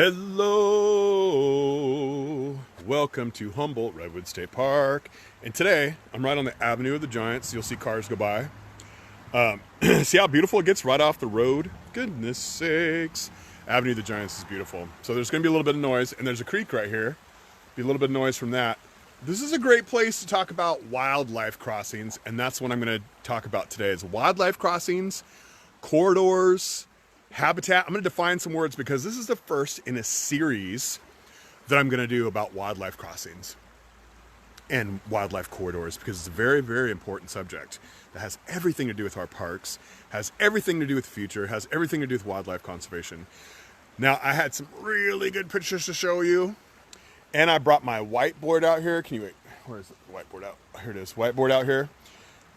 Hello, welcome to Humboldt Redwood State Park. And today I'm right on the Avenue of the Giants. You'll see cars go by. See how beautiful it gets right off the road? Goodness sakes. Avenue of the Giants is beautiful. So there's going to be a little bit of noise, and there's a creek right here. Be a little bit of noise from that. This is a great place to talk about wildlife crossings, and that's what I'm going to talk about today is wildlife crossings, corridors, habitat. I'm going to define some words because this is the first in a series that I'm going to do about wildlife crossings and wildlife corridors because it's a very, very important subject that has everything to do with our parks, has everything to do with the future, has everything to do with wildlife conservation. Now, I had some really good pictures to show you, and I brought my whiteboard out here. Can you wait? Where is the whiteboard out? Here it is, whiteboard out here.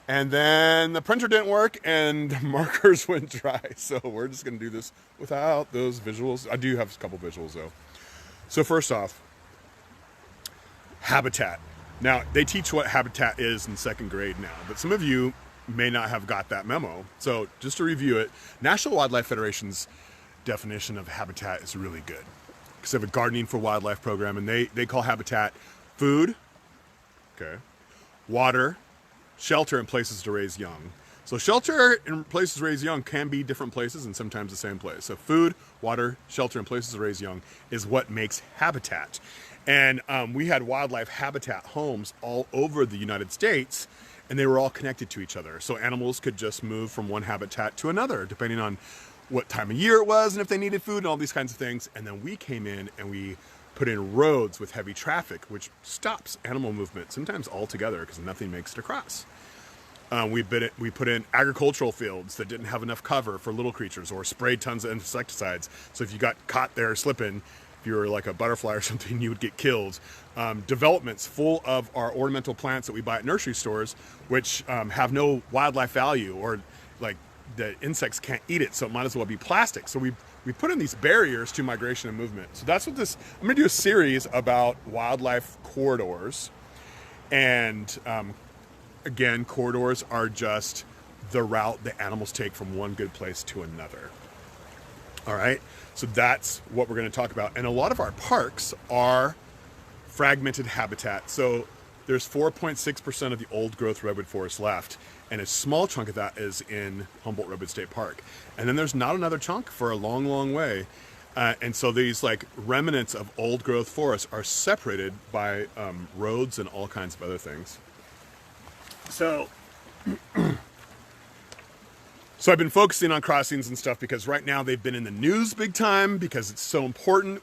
And then the printer didn't work and the markers went dry. So we're just going to do this without those visuals. I do have a couple visuals though. So first off, habitat. Now, they teach what habitat is in second grade now, but some of you may not have got that memo. So just to review it, National Wildlife Federation's definition of habitat is really good. Because they have a Gardening for Wildlife program, and they call habitat food, okay, water, shelter, and places to raise young. So shelter and places to raise young can be different places and sometimes the same place. So food, water, shelter, and places to raise young is what makes habitat. And we had wildlife habitat homes all over the United States, and they were all connected to each other. So animals could just move from one habitat to another, depending on what time of year it was and if they needed food and all these kinds of things. And then we came in and we put in roads with heavy traffic, which stops animal movement, sometimes altogether because nothing makes it across. We put in agricultural fields that didn't have enough cover for little creatures or sprayed tons of insecticides. So if you got caught there slipping, if you were like a butterfly or something, you would get killed. Developments full of our ornamental plants that we buy at nursery stores, which have no wildlife value or like the insects can't eat it, so it might as well be plastic. So we put in these barriers to migration and movement. So that's what this, I'm gonna do a series about wildlife corridors. And again, corridors are just the route that animals take from one good place to another. All right, so that's what we're gonna talk about. And a lot of our parks are fragmented habitat. So there's 4.6% of the old growth redwood forest left, and a small chunk of that is in Humboldt Redwood State Park. And then there's not another chunk for a long, long way. And so these like remnants of old growth forests are separated by roads and all kinds of other things. So, so I've been focusing on crossings and stuff because right now they've been in the news big time because it's so important.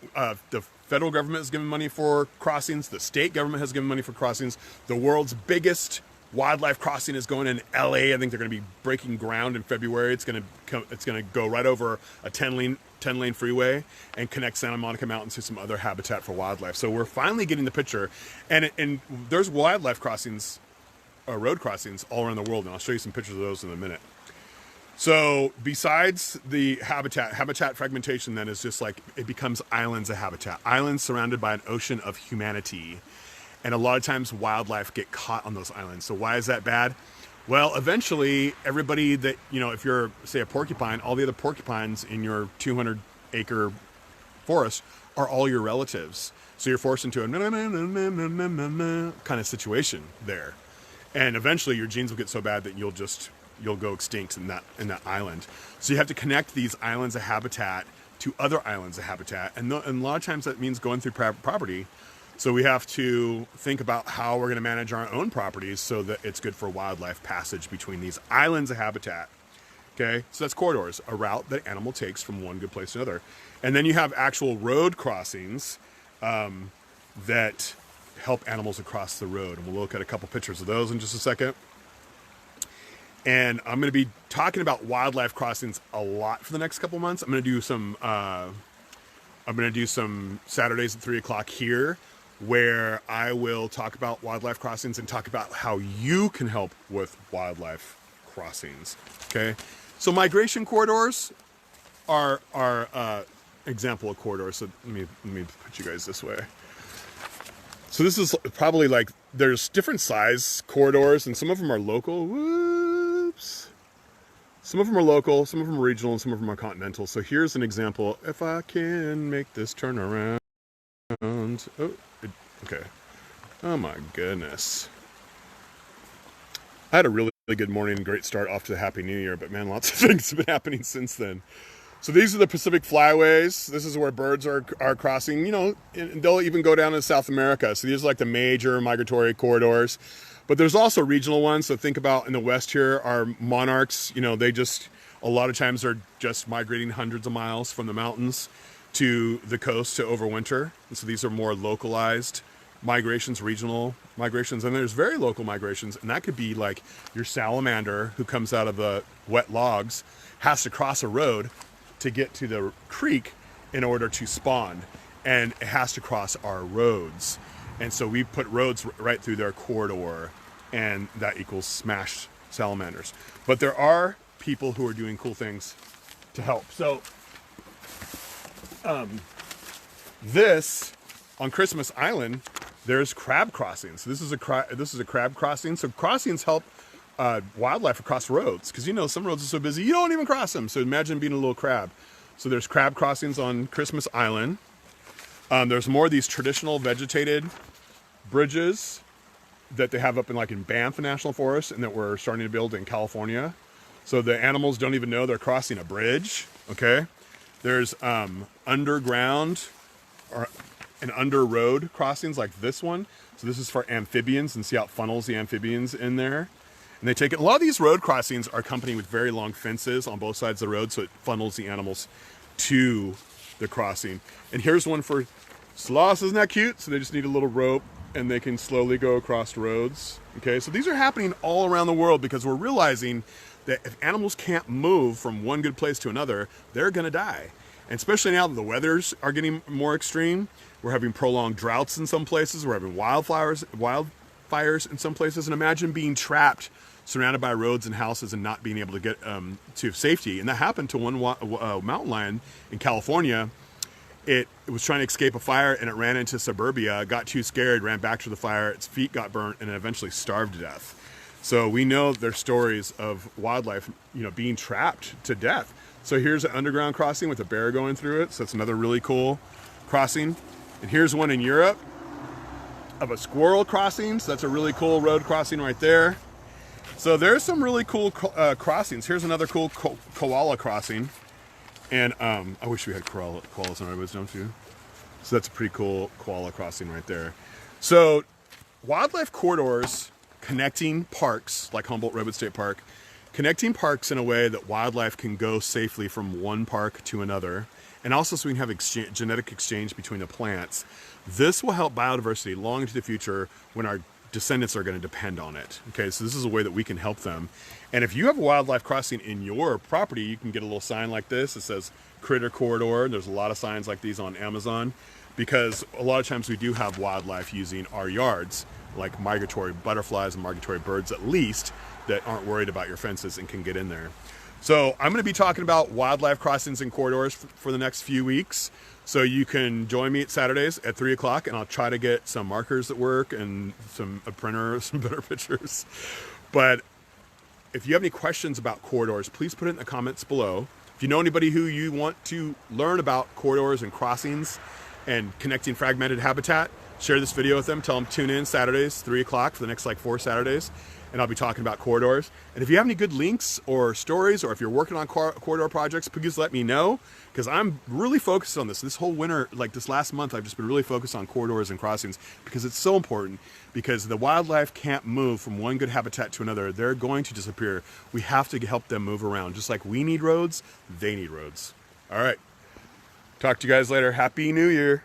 The federal government has given money for crossings. The state government has given money for crossings. The world's biggest wildlife crossing is going in LA. I think they're going to be breaking ground in February. It's going to go right over a 10-lane freeway and connect Santa Monica Mountains to some other habitat for wildlife. So we're finally getting the picture. And there's wildlife crossings, road crossings all around the world, and I'll show you some pictures of those in a minute. So besides the habitat fragmentation then is just like it becomes islands of habitat. Islands surrounded by an ocean of humanity. And a lot of times wildlife get caught on those islands. So why is that bad? Well, eventually everybody that, you know, if you're, say, a porcupine, all the other porcupines in your 200-acre forest are all your relatives. So you're forced into a kind of situation there. And eventually your genes will get so bad that you'll go extinct in that island. So you have to connect these islands of habitat to other islands of habitat. And a lot of times that means going through property. So we have to think about how we're going to manage our own properties so that it's good for wildlife passage between these islands of habitat. Okay, so that's corridors, a route that animal takes from one good place to another. And then you have actual road crossings that help animals across the road. And we'll look at a couple pictures of those in just a second. And I'm going to be talking about wildlife crossings a lot for the next couple months. I'm going to do some Saturdays at 3 o'clock here, where I will talk about wildlife crossings and talk about how you can help with wildlife crossings. Okay, so migration corridors are example of corridors. So let me put you guys this way. So this is probably like there's different size corridors, and some of them are local. Whoops. Some of them are local, some of them are regional, and some of them are continental. So here's an example. If I can make this turn around. Oh, okay. Oh my goodness. I had a really good morning and great start off to the Happy New Year, but man, lots of things have been happening since then. So these are the Pacific flyways. This is where birds are crossing, you know, and they'll even go down to South America. So these are like the major migratory corridors. But there's also regional ones. So think about in the West here, our monarchs, you know, they just, a lot of times are just migrating hundreds of miles from the mountains to the coast to overwinter. And so these are more localized migrations, regional migrations, and there's very local migrations, and that could be like your salamander who comes out of the wet logs has to cross a road to get to the creek in order to spawn, and it has to cross our roads, and so we put roads right through their corridor, and that equals smashed salamanders. But there are people who are doing cool things to help. So this on Christmas Island, there's crab crossings. This is a crab crossing. So crossings help wildlife across roads, because you know some roads are so busy you don't even cross them. So imagine being a little crab. So there's crab crossings on Christmas Island. There's more of these traditional vegetated bridges that they have up in Banff National Forest, and that we're starting to build in California. So the animals don't even know they're crossing a bridge. Okay, there's underground and under road crossings like this one. So this is for amphibians, and see how it funnels the amphibians in there. And they take it. A lot of these road crossings are accompanied with very long fences on both sides of the road, so it funnels the animals to the crossing. And here's one for sloths. Isn't that cute? So they just need a little rope, and they can slowly go across roads. Okay, so these are happening all around the world because we're realizing that if animals can't move from one good place to another, they're gonna die. And especially now that the weathers are getting more extreme, we're having prolonged droughts in some places, we're having wildfires in some places, and imagine being trapped, surrounded by roads and houses, and not being able to get to safety. And that happened to one mountain lion in California. It was trying to escape a fire, and it ran into suburbia, got too scared, ran back to the fire, its feet got burnt, and it eventually starved to death. So we know there's stories of wildlife, you know, being trapped to death. So here's an underground crossing with a bear going through it. So it's another really cool crossing. And here's one in Europe of a squirrel crossing. So that's a really cool road crossing right there. So there's some really cool crossings. Here's another cool koala crossing. And I wish we had koalas in our woods, don't you? So that's a pretty cool koala crossing right there. So wildlife corridors connecting parks like Humboldt Redwood State Park, connecting parks in a way that wildlife can go safely from one park to another, and also so we can have genetic exchange between the plants. This will help biodiversity long into the future when our descendants are going to depend on it. Okay, so this is a way that we can help them. And if you have a wildlife crossing in your property, you can get a little sign like this. It says Critter Corridor. There's a lot of signs like these on Amazon, because a lot of times we do have wildlife using our yards, like migratory butterflies and migratory birds at least, that aren't worried about your fences and can get in there. So I'm going to be talking about wildlife crossings and corridors for the next few weeks. So you can join me at Saturdays at 3 o'clock, and I'll try to get some markers at work and a printer, some better pictures. But if you have any questions about corridors, please put it in the comments below. If you know anybody who you want to learn about corridors and crossings and connecting fragmented habitat, share this video with them. Tell them tune in Saturdays, 3 o'clock for the next 4 Saturdays. And I'll be talking about corridors. And if you have any good links or stories, or if you're working on corridor projects, please let me know, because I'm really focused on this. This whole winter, like this last month, I've just been really focused on corridors and crossings, because it's so important, because the wildlife can't move from one good habitat to another. They're going to disappear. We have to help them move around. Just like we need roads, they need roads. All right. Talk to you guys later. Happy New Year.